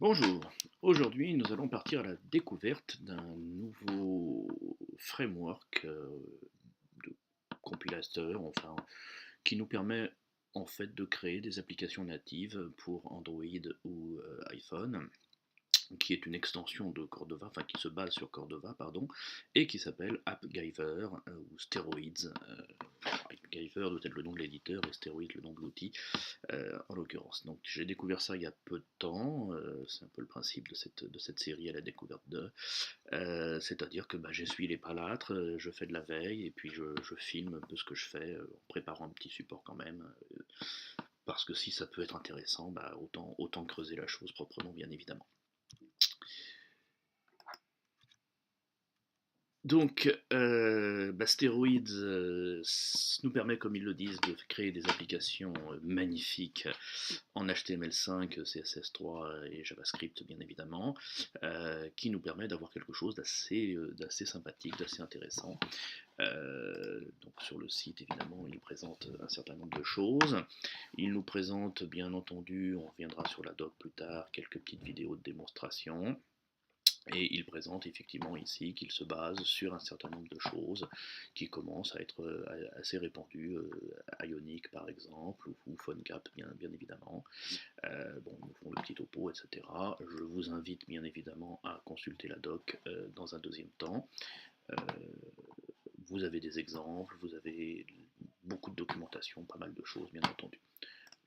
Bonjour, aujourd'hui nous allons partir à la découverte d'un nouveau framework de compilateur, enfin, qui nous permet en fait de créer des applications natives pour Android ou iPhone, qui est une extension de Cordova, enfin qui se base sur Cordova, pardon, et qui s'appelle AppGyver ou Steroids. AppGyver doit être le nom de l'éditeur et Steroids le nom de l'outil en l'occurrence. Donc j'ai découvert ça il y a peu de temps, c'est un peu le principe de cette série à la découverte de, c'est-à-dire que bah, j'essuie les palâtres, je fais de la veille et puis je filme un peu ce que je fais en préparant un petit support quand même, parce que si ça peut être intéressant, bah, autant creuser la chose proprement bien évidemment. Donc, Steroids nous permet, comme ils le disent, de créer des applications magnifiques en HTML5, CSS3 et JavaScript bien évidemment, qui nous permet d'avoir quelque chose d'assez sympathique, d'assez intéressant. Donc sur le site évidemment il présente un certain nombre de choses. Il nous présente bien entendu, on reviendra sur la doc plus tard, quelques petites vidéos de démonstration. Et il présente effectivement ici qu'il se base sur un certain nombre de choses qui commencent à être assez répandues, Ionic par exemple, ou PhoneGap bien évidemment. Bon, ils nous font le petit topo, etc. Je vous invite bien évidemment à consulter la doc dans un deuxième temps. Euh, vous avez des exemples, vous avez beaucoup de documentation, pas mal de choses bien entendu.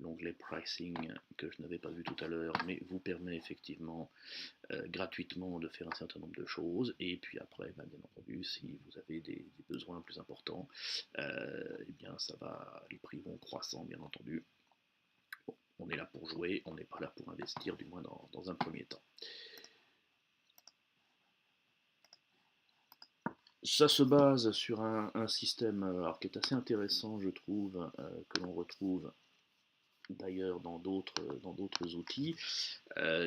L'onglet pricing que je n'avais pas vu tout à l'heure, mais vous permet effectivement gratuitement de faire un certain nombre de choses. Et puis après, bah, bien entendu, si vous avez des besoins plus importants, eh bien ça va, les prix vont croissant bien entendu. Bon, on est là pour jouer, on n'est pas là pour investir, du moins dans un premier temps. Ça se base sur un système alors, qui est assez intéressant, je trouve, que l'on retrouve d'ailleurs dans d'autres outils,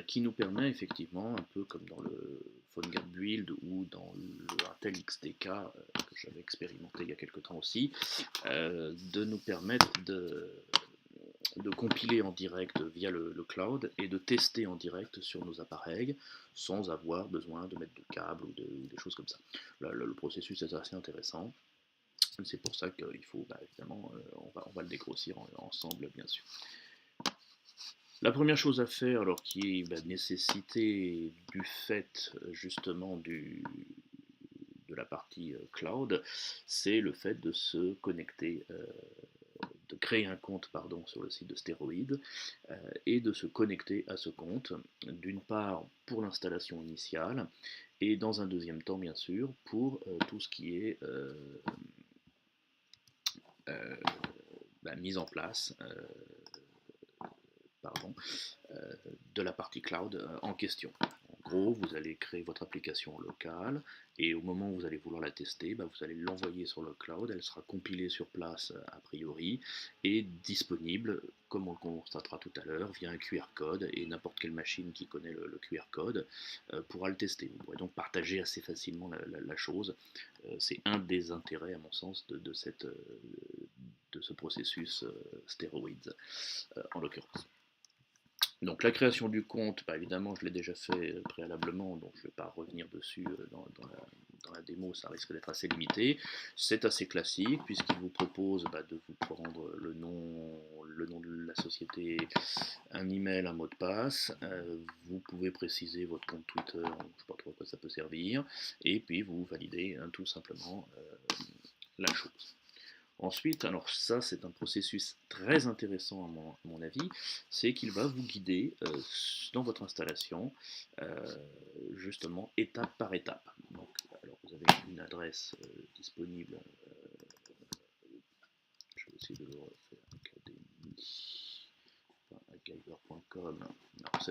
qui nous permet effectivement, un peu comme dans le PhoneGap Build ou dans le Intel XDK que j'avais expérimenté il y a quelque temps aussi, de nous permettre de compiler en direct via le cloud et de tester en direct sur nos appareils sans avoir besoin de mettre de câbles ou des choses comme ça. Le processus est assez intéressant. C'est pour ça qu'il faut, bah, évidemment, on va le dégrossir ensemble, bien sûr. La première chose à faire, alors qui est bah, nécessité du fait justement de la partie cloud, c'est le fait de se connecter, de créer un compte pardon, sur le site de Steroid et de se connecter à ce compte, d'une part pour l'installation initiale et dans un deuxième temps bien sûr pour tout ce qui est euh, mise en place pardon, euh, de la partie cloud en question. En gros, vous allez créer votre application locale et au moment où vous allez vouloir la tester, bah, vous allez l'envoyer sur le cloud, elle sera compilée sur place a priori et disponible, comme on le constatera tout à l'heure, via un QR code et n'importe quelle machine qui connaît le QR code pourra le tester. Vous pourrez donc partager assez facilement la chose. C'est un des intérêts, à mon sens, de ce processus stéroïdes en l'occurrence. Donc la création du compte, bah, évidemment je l'ai déjà fait préalablement, donc je ne vais pas revenir dessus dans la démo, ça risque d'être assez limité. C'est assez classique puisqu'il vous propose bah, de vous prendre le nom de la société, un email, un mot de passe. Vous pouvez préciser votre compte Twitter, je ne sais pas trop à quoi ça peut servir, et puis vous validez tout simplement la chose. Ensuite, alors ça c'est un processus très intéressant à mon avis, c'est qu'il va vous guider dans votre installation, justement étape par étape. Donc, alors vous avez une adresse disponible, je vais essayer de le refaire, academy.academy.com.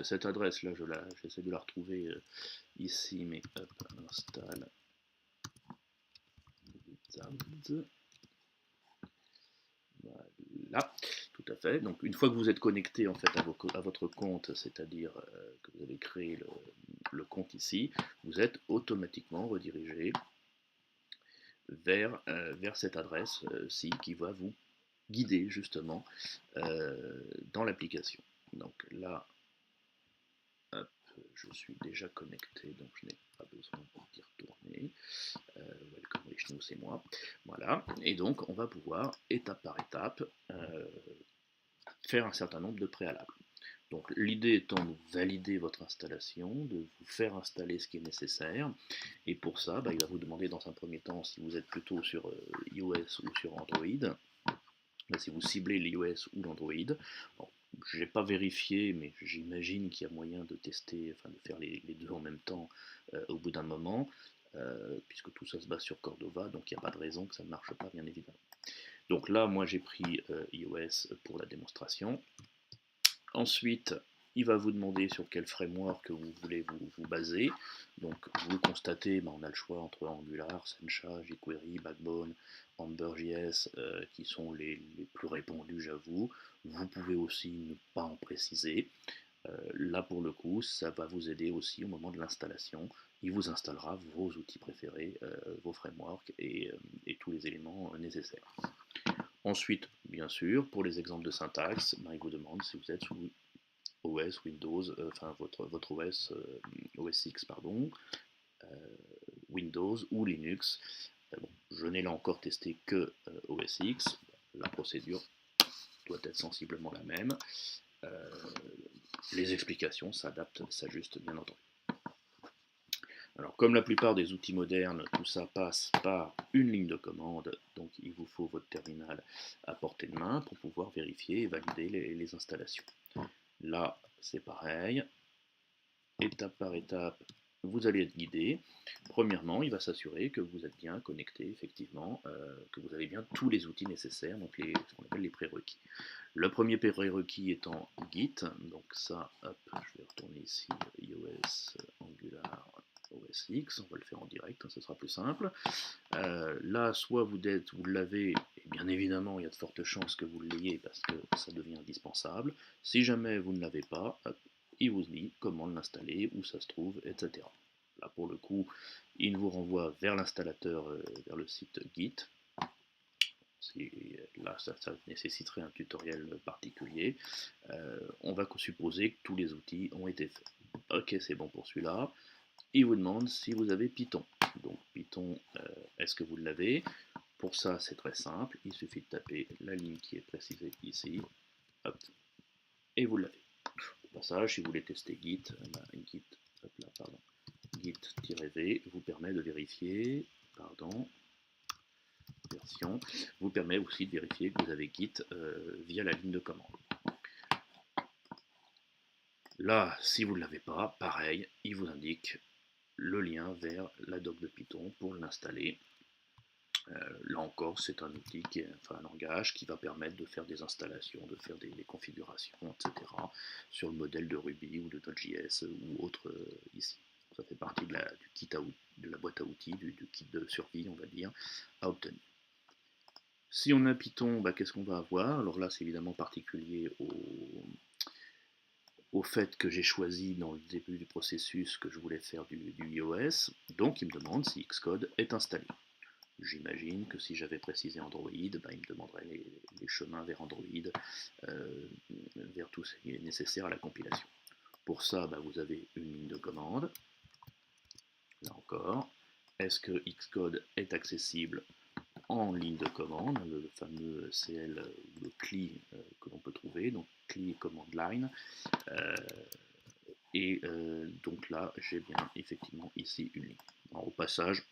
Cette adresse là, j'essaie de la retrouver ici, mais hop, install wizard. Voilà, tout à fait. Donc une fois que vous êtes connecté en fait à votre compte, c'est-à-dire que vous avez créé le compte ici, vous êtes automatiquement redirigé vers cette adresse-ci qui va vous guider justement dans l'application. Donc là, hop, je suis déjà connecté, donc je n'ai pas besoin d'y retourner. Welcome Vishnu, c'est moi. Voilà, et donc on va pouvoir, étape par étape, faire un certain nombre de préalables. Donc l'idée étant de valider votre installation, de vous faire installer ce qui est nécessaire, et pour ça, il va vous demander dans un premier temps si vous êtes plutôt sur iOS ou sur Android. Si vous ciblez l'iOS ou l'Android. Je n'ai pas vérifié, mais j'imagine qu'il y a moyen de tester, enfin de faire les deux en même temps au bout d'un moment, puisque tout ça se base sur Cordova, donc il n'y a pas de raison que ça ne marche pas, bien évidemment. Donc là, moi j'ai pris iOS pour la démonstration. Ensuite, il va vous demander sur quel framework vous voulez vous baser. Donc, vous le constatez, on a le choix entre Angular, Sencha, jQuery, Backbone, Ember.js, qui sont les plus répandus, j'avoue. Vous pouvez aussi ne pas en préciser. Là, pour le coup, ça va vous aider aussi au moment de l'installation. Il vous installera vos outils préférés, vos frameworks et tous les éléments nécessaires. Ensuite, bien sûr, pour les exemples de syntaxe, il vous demande si vous êtes sous OS, Windows, enfin votre OS, OS X, pardon, Windows ou Linux. Bon, je n'ai là encore testé que OS X. La procédure doit être sensiblement la même. Les explications s'ajustent bien entendu. Alors, comme la plupart des outils modernes, tout ça passe par une ligne de commande, donc il vous faut votre terminal à portée de main pour pouvoir vérifier et valider les installations. Là, c'est pareil, étape par étape, vous allez être guidé. Premièrement, il va s'assurer que vous êtes bien connecté, effectivement, que vous avez bien tous les outils nécessaires, donc ce qu'on appelle les prérequis. Le premier prérequis étant Git, donc ça, hop, je vais retourner ici, iOS, Angular, OS X, on va le faire en direct, ce sera plus simple. Là, soit vous l'avez, et bien évidemment, il y a de fortes chances que vous l'ayez parce que ça devient indispensable. Si jamais vous ne l'avez pas, hop, il vous dit comment l'installer, où ça se trouve, etc. Là, pour le coup, il vous renvoie vers l'installateur, vers le site Git. Là, ça nécessiterait un tutoriel particulier. On va supposer que tous les outils ont été faits. Ok, c'est bon pour celui-là. Il vous demande si vous avez Python. Donc Python, est-ce que vous l'avez? Pour ça, c'est très simple. Il suffit de taper la ligne qui est précisée ici. Hop, et vous l'avez. Au passage, si vous voulez tester Git, Git-v vous permet de vérifier, version, vous permet aussi de vérifier que vous avez Git via la ligne de commande. Là, si vous ne l'avez pas, pareil, il vous indique le lien vers la doc de Python pour l'installer. Là encore, c'est un outil, un langage qui va permettre de faire des installations, de faire des configurations, etc. sur le modèle de Ruby ou de Node.js ou autre ici. Ça fait partie de la boîte à outils, du kit de survie, on va dire, à obtenir. Si on a Python, qu'est-ce qu'on va avoir? Alors là, c'est évidemment particulier au fait que j'ai choisi dans le début du processus que je voulais faire du iOS. Donc il me demande si Xcode est installé. J'imagine que si j'avais précisé Android, il me demanderait les chemins vers Android, vers tout ce qui est nécessaire à la compilation. Pour ça, vous avez une ligne de commande. Là encore, est-ce que Xcode est accessible en ligne de commande, le fameux CL ou le CLI que l'on peut trouver, donc CLI command line. Donc là, j'ai bien effectivement ici une ligne. Alors, au passage,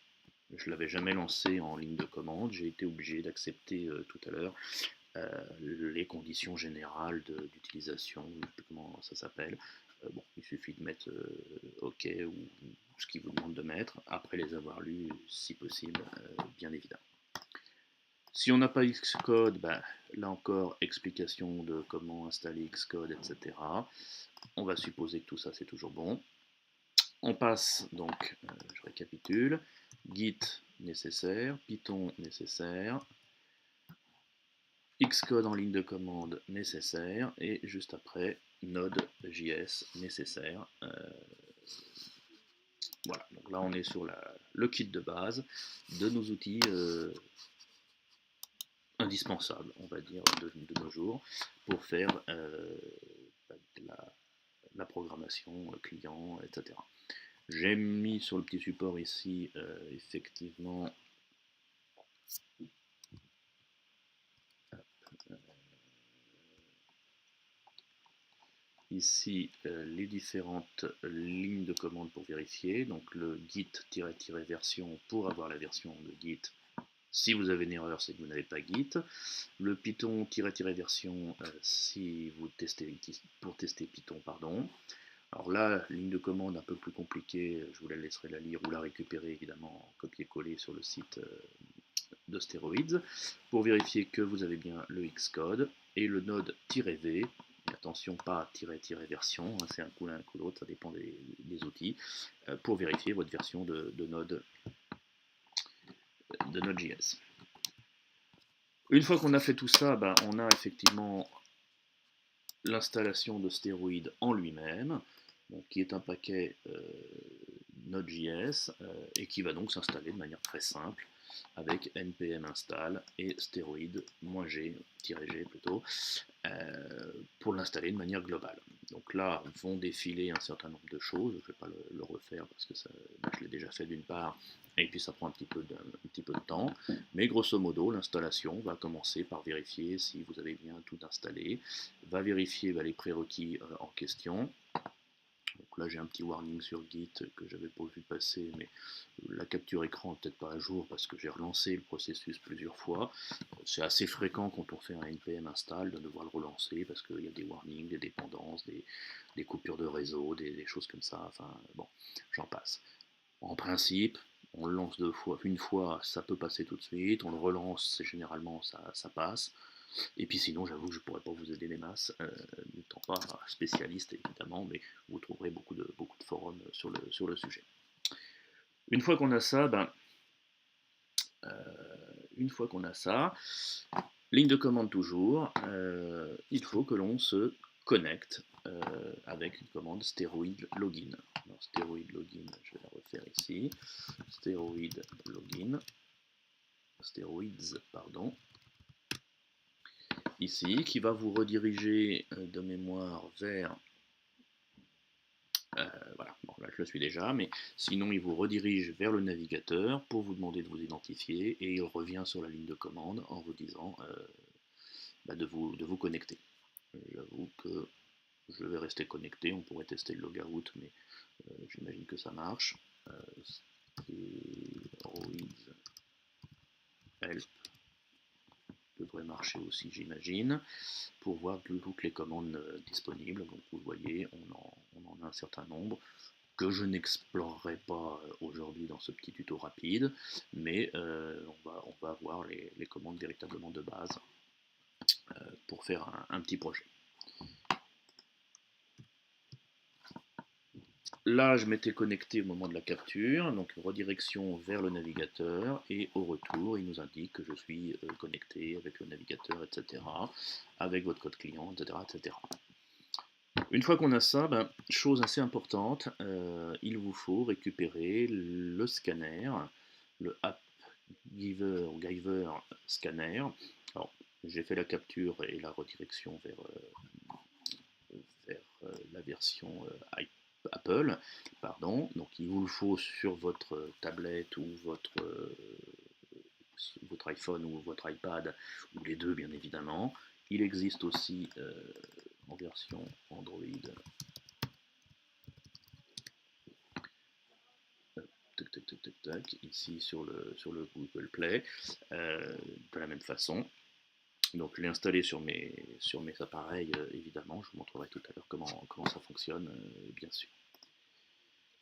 je ne l'avais jamais lancé en ligne de commande, j'ai été obligé d'accepter tout à l'heure les conditions générales d'utilisation, je ne sais plus comment ça s'appelle. Bon, il suffit de mettre OK ou ce qu'il vous demande de mettre, après les avoir lus, si possible, bien évidemment. Si on n'a pas Xcode, là encore, explication de comment installer Xcode, etc. On va supposer que tout ça c'est toujours bon. On passe donc, je récapitule, Git nécessaire, Python nécessaire, Xcode en ligne de commande nécessaire, et juste après, Node.js nécessaire. Voilà, donc là on est sur le kit de base de nos outils indispensables, on va dire, de nos jours, pour faire la programmation client, etc. J'ai mis sur le petit support ici, effectivement, ici les différentes lignes de commande pour vérifier, donc le git-version pour avoir la version de git. Si vous avez une erreur, c'est que vous n'avez pas git. Le python-version si vous testez pour tester Python, pardon. Alors là, ligne de commande un peu plus compliquée, je vous la laisserai la lire ou la récupérer évidemment en copier-coller sur le site de Steroids pour vérifier que vous avez bien le Xcode et le node-v. Attention, pas version, hein, c'est un coup l'un, un coup l'autre, ça dépend des outils, pour vérifier votre version de Node.js. Une fois qu'on a fait tout ça, ben, on a effectivement l'installation de Steroid en lui-même, qui est un paquet Node.js et qui va donc s'installer de manière très simple avec npm install et steroid-g plutôt pour l'installer de manière globale. Donc là vont défiler un certain nombre de choses, je ne vais pas le refaire parce que ça, je l'ai déjà fait d'une part et puis ça prend un petit peu de temps, mais grosso modo l'installation va commencer par vérifier si vous avez bien tout installé, va vérifier les prérequis en question. Donc là j'ai un petit warning sur Git que j'avais pas vu passer, mais la capture écran n'est peut-être pas à jour parce que j'ai relancé le processus plusieurs fois. C'est assez fréquent quand on fait un npm install de devoir le relancer parce qu'il y a des warnings, des dépendances, des coupures de réseau, des choses comme ça, enfin bon, j'en passe. En principe, on le lance une fois, ça peut passer tout de suite, on le relance, généralement ça passe. Et puis sinon, j'avoue que je ne pourrais pas vous aider des masses, n'étant pas spécialiste évidemment, mais vous trouverez beaucoup de forums sur le sujet. Une fois qu'on a ça, ligne de commande toujours, il faut que l'on se connecte avec une commande steroid login. Alors, steroid login, je vais la refaire ici. Steroid login. Steroids, pardon. Ici, qui va vous rediriger de mémoire vers... voilà, bon, là je le suis déjà, mais sinon il vous redirige vers le navigateur pour vous demander de vous identifier et il revient sur la ligne de commande en vous disant de vous connecter. J'avoue que je vais rester connecté, on pourrait tester le logout, mais j'imagine que ça marche. Steroids help devrait marcher aussi, j'imagine, pour voir toutes les commandes disponibles. Donc vous voyez, on en a un certain nombre que je n'explorerai pas aujourd'hui dans ce petit tuto rapide, mais on va voir les commandes véritablement de base pour faire un petit projet. Là, je m'étais connecté au moment de la capture, donc redirection vers le navigateur, et au retour, il nous indique que je suis connecté avec le navigateur, etc., avec votre code client, etc., etc. Une fois qu'on a ça, chose assez importante, il vous faut récupérer le scanner, le AppGiver scanner. Alors, j'ai fait la capture et la redirection vers la version Apple, pardon. Donc il vous le faut sur votre tablette ou votre iPhone ou votre iPad, ou les deux bien évidemment. Il existe aussi en version Android. Ici sur le Google Play, de la même façon. Donc je l'ai installé sur mes appareils, évidemment, je vous montrerai tout à l'heure comment ça fonctionne, bien sûr.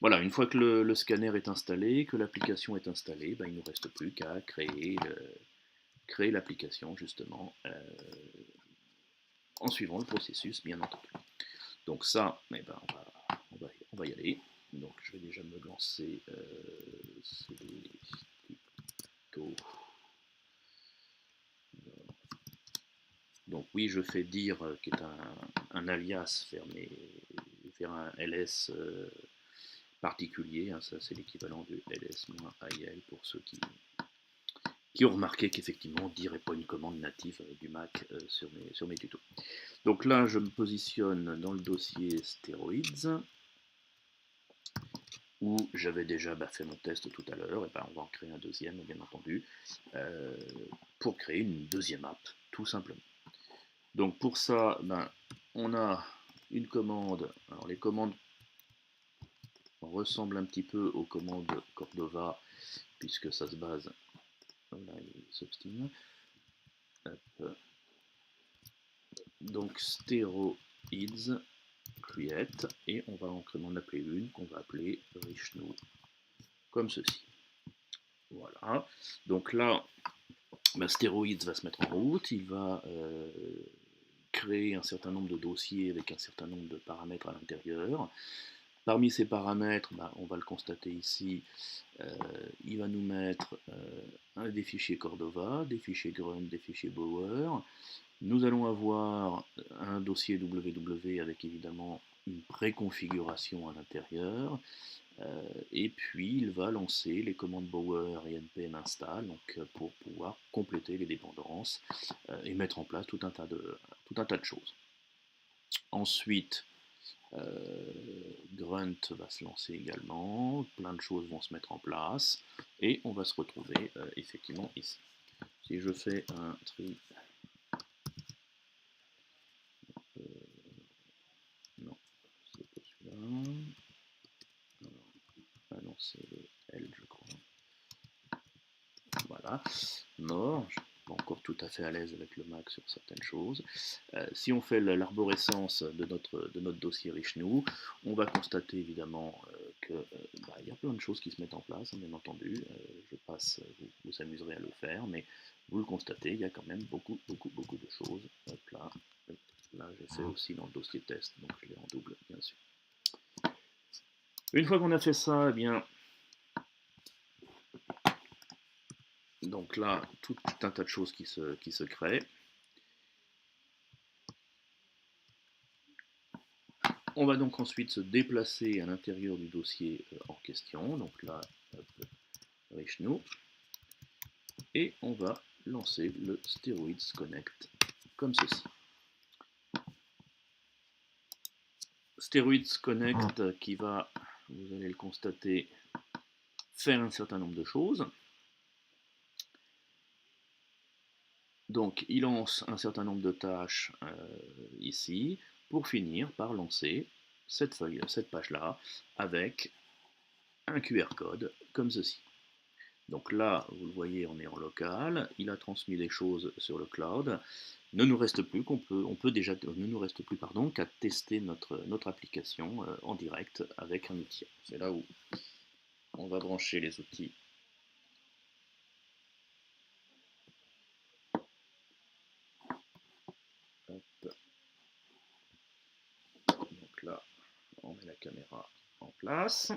Voilà, une fois que le scanner est installé, que l'application est installée, il ne nous reste plus qu'à créer l'application, justement, en suivant le processus, bien entendu. Donc ça, on va y aller. Donc je vais déjà me lancer donc oui, je fais dire qui est un alias vers un ls particulier, hein, ça c'est l'équivalent du ls-il pour ceux qui ont remarqué qu'effectivement dir n'est pas une commande native du Mac sur mes tutos. Donc là, je me positionne dans le dossier stéroïdes, où j'avais déjà fait mon test tout à l'heure, et on va en créer un deuxième, bien entendu, pour créer une deuxième app, tout simplement. Donc pour ça, on a une commande. Alors les commandes ressemblent un petit peu aux commandes Cordova, puisque ça se base. Là, il s'obstine. Donc steroids create, et on va en appeler une qu'on va appeler Richnu, comme ceci. Voilà. Donc là, Steroids va se mettre en route, il va créer un certain nombre de dossiers avec un certain nombre de paramètres à l'intérieur. Parmi ces paramètres, on va le constater ici, il va nous mettre des fichiers Cordova, des fichiers Grunt, des fichiers Bower. Nous allons avoir un dossier www avec évidemment une préconfiguration à l'intérieur. Et puis il va lancer les commandes Bower et npm install pour pouvoir compléter les dépendances et mettre en place tout un tas de choses. Ensuite, Grunt va se lancer également, plein de choses vont se mettre en place, et on va se retrouver effectivement ici. Si je fais un tri... non, c'est pas celui-là. Ah non, c'est le L, je crois. Voilà, mort. Je suis pas encore tout à fait à l'aise avec le Mac sur certaines choses. Si on fait l'arborescence de notre dossier Richnu, on va constater évidemment qu'il y a plein de choses qui se mettent en place, bien entendu. Je passe, vous amuserez à le faire, mais vous le constatez, il y a quand même beaucoup de choses. Hop là j'ai fait aussi dans le dossier test, donc je l'ai en double, bien sûr. Une fois qu'on a fait ça, eh bien, donc là, tout un tas de choses qui se créent. On va donc ensuite se déplacer à l'intérieur du dossier en question. Donc là, Richnu. Et on va lancer le Steroids Connect comme ceci. Steroids Connect qui va, vous allez le constater, faire un certain nombre de choses. Donc il lance un certain nombre de tâches ici, pour finir par lancer cette page-là, avec un QR code comme ceci. Donc là, vous le voyez, on est en local, il a transmis des choses sur le cloud. Ne nous reste plus qu'à tester notre application en direct avec un outil. C'est là où on va brancher les outils. Hop. Donc là, on met la caméra en place.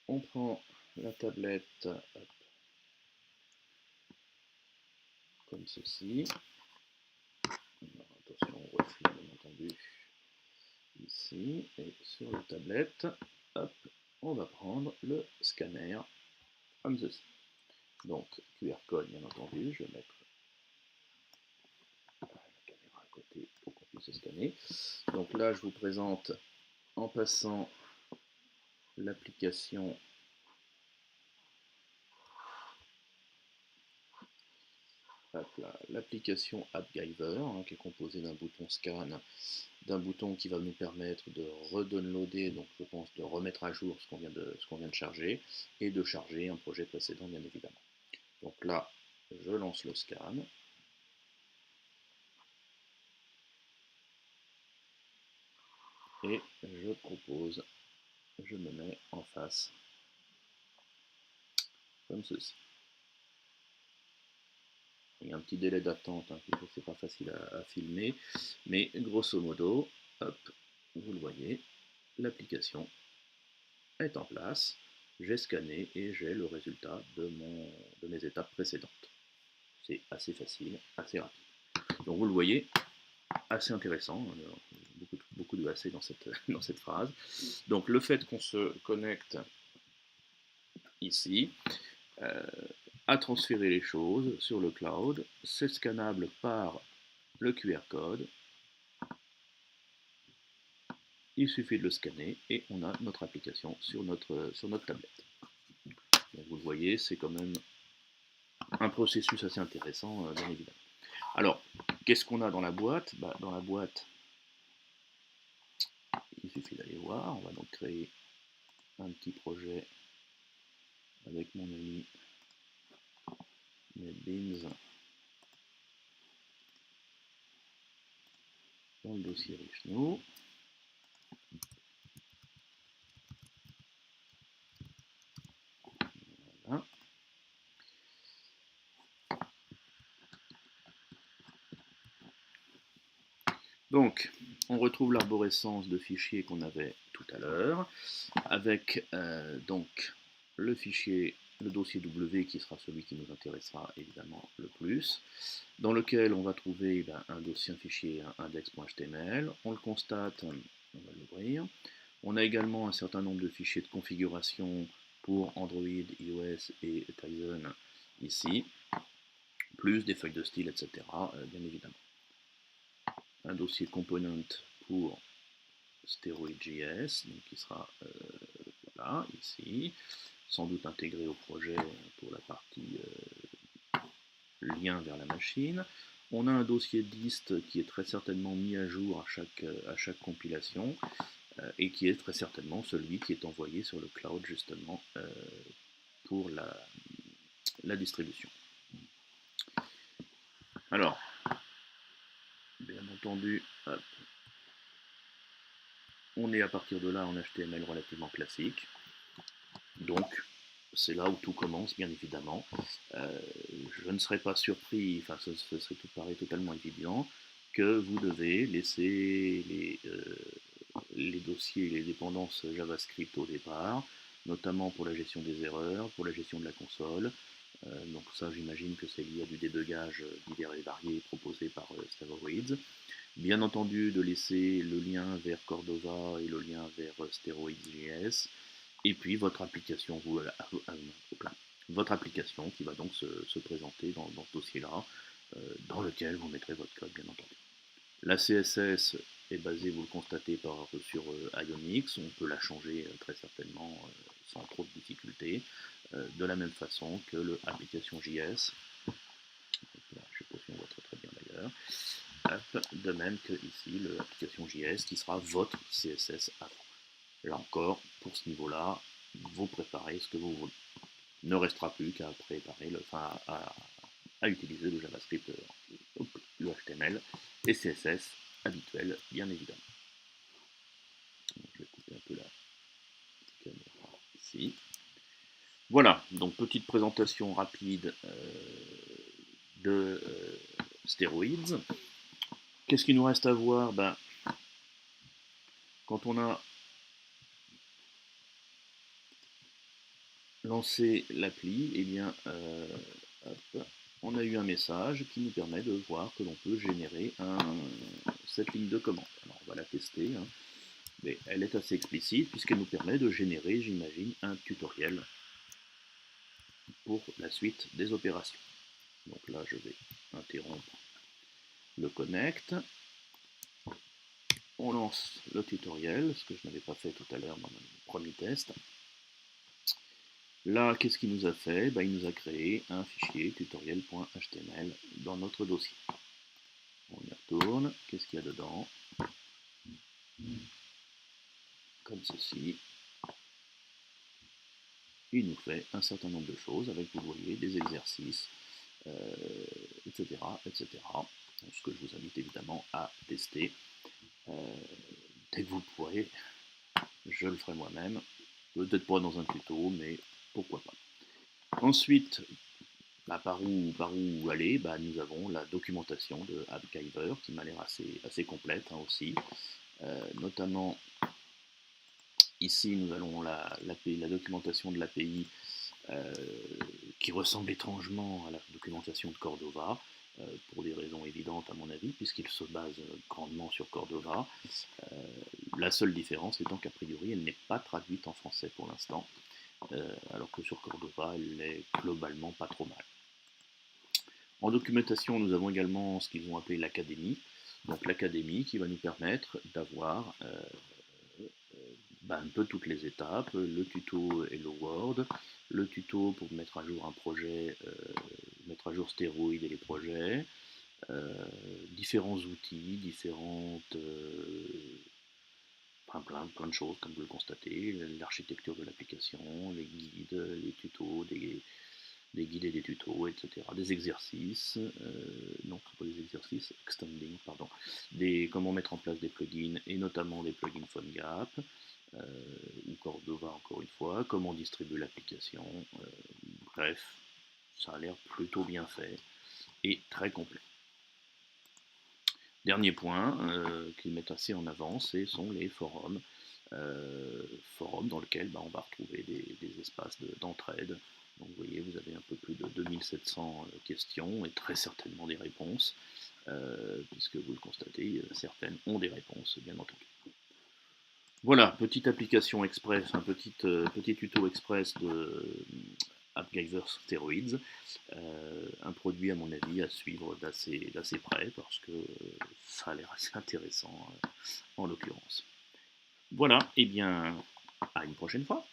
On prend la tablette, hop, comme ceci. Alors, attention au reflet, bien entendu, ici, et sur la tablette, hop, on va prendre le scanner comme ceci. Donc QR code, bien entendu, je vais mettre la caméra à côté pour qu'on puisse scanner. Donc là, je vous présente en passant l'application AppGyver, qui est composée d'un bouton scan, d'un bouton qui va nous permettre de redownloader, donc je pense de remettre à jour ce qu'on vient de charger, et de charger un projet précédent, bien évidemment. Donc là, je lance le scan. Et je me mets en face, comme ceci. Il y a un petit délai d'attente, c'est pas facile à filmer, mais grosso modo, hop, vous le voyez, l'application est en place, j'ai scanné et j'ai le résultat de mes étapes précédentes. C'est assez facile, assez rapide. Donc vous le voyez, assez intéressant, beaucoup de AC dans cette phrase. Donc le fait qu'on se connecte ici, à transférer les choses sur le cloud. C'est scannable par le QR code. Il suffit de le scanner et on a notre application sur notre tablette. Donc vous le voyez, c'est quand même un processus assez intéressant, bien évidemment. Alors, qu'est-ce qu'on a dans la boîte? Dans la boîte, il suffit d'aller voir. On va donc créer un petit projet avec mon ami NetBeans dans le dossier Richelieu. Voilà. Donc, on retrouve l'arborescence de fichiers qu'on avait tout à l'heure, avec donc le fichier, le dossier W qui sera celui qui nous intéressera évidemment le plus, dans lequel on va trouver un dossier, un fichier index.html. On le constate, on va l'ouvrir. On a également un certain nombre de fichiers de configuration pour Android, iOS et Tizen ici, plus des feuilles de style, etc. Bien évidemment. Un dossier component pour Steroid.js, qui sera voilà, ici, sans doute intégré au projet pour la partie lien vers la machine. On a un dossier dist qui est très certainement mis à jour à chaque compilation et qui est très certainement celui qui est envoyé sur le cloud justement pour la distribution. Alors, bien entendu, hop, on est à partir de là en HTML relativement classique. Donc, c'est là où tout commence, bien évidemment. Je ne serais pas surpris, enfin, ce serait tout paraît totalement évident, que vous devez laisser les dossiers, les dépendances JavaScript au départ, notamment pour la gestion des erreurs, pour la gestion de la console. Donc ça, j'imagine que c'est lié à du débugage divers et varié proposé par Steroids. Bien entendu, de laisser le lien vers Cordova et le lien vers Steroids.js, et puis votre application, votre application qui va donc se présenter dans ce dossier-là, dans lequel vous mettrez votre code, bien entendu. La CSS est basée, vous le constatez, sur Ionix. On peut la changer très certainement sans trop de difficultés, de la même façon que le application JS. Là, je ne sais pas si on voit très très bien d'ailleurs. De même que ici, l'application JS qui sera votre CSS avant. Là encore, pour ce niveau-là, vous préparez ce que vous voulez. Il ne restera plus qu'à préparer à utiliser le JavaScript, le HTML et CSS habituel, bien évidemment. Donc, je vais couper un peu la caméra ici. Voilà, donc petite présentation rapide de Steroids. Qu'est-ce qu'il nous reste à voir? Quand on a lancé l'appli, eh bien, hop, on a eu un message qui nous permet de voir que l'on peut générer cette ligne de commande. Alors on va la tester, hein, mais elle est assez explicite puisqu'elle nous permet de générer, j'imagine, un tutoriel pour la suite des opérations. Donc là, je vais interrompre le connect. On lance le tutoriel, ce que je n'avais pas fait tout à l'heure dans mon premier test. Là, qu'est-ce qu'il nous a fait? Il nous a créé un fichier tutoriel.html dans notre dossier. On y retourne. Qu'est-ce qu'il y a dedans? Comme ceci. Il nous fait un certain nombre de choses avec, vous voyez, des exercices, etc., etc. Donc, ce que je vous invite évidemment à tester dès que vous le pourrez. Je le ferai moi-même. Peut-être pas dans un tuto, mais pourquoi pas. Ensuite, par où aller? Nous avons la documentation de AppGyver qui m'a l'air assez complète aussi. Notamment, ici, nous avons la documentation de l'API qui ressemble étrangement à la documentation de Cordova, pour des raisons évidentes à mon avis, puisqu'il se base grandement sur Cordova. La seule différence étant qu'a priori, elle n'est pas traduite en français pour l'instant. alors que sur Cordova, elle est globalement pas trop mal. En documentation, nous avons également ce qu'ils vont appeler l'académie. Donc l'académie qui va nous permettre d'avoir un peu toutes les étapes, le tuto Hello World, le tuto pour mettre à jour un projet, mettre à jour Steroid et les projets, différents outils, différentes plein de choses, comme vous le constatez, l'architecture de l'application, les guides, les tutos, des guides et des tutos, etc. Des exercices, non, pas des exercices, extending, pardon, comment mettre en place des plugins, et notamment des plugins PhoneGap, ou Cordova encore une fois, comment distribuer l'application, bref, ça a l'air plutôt bien fait et très complet. Dernier point qu'ils mettent assez en avant, ce sont les forums. Forums dans lesquels on va retrouver des espaces d'entraide. Donc vous voyez, vous avez un peu plus de 2700 questions et très certainement des réponses, puisque vous le constatez, certaines ont des réponses, bien entendu. Voilà, petite application express, un petit tuto express de AppGyver Steroids, un produit à mon avis à suivre d'assez près parce que ça a l'air assez intéressant en l'occurrence. Voilà, et bien à une prochaine fois.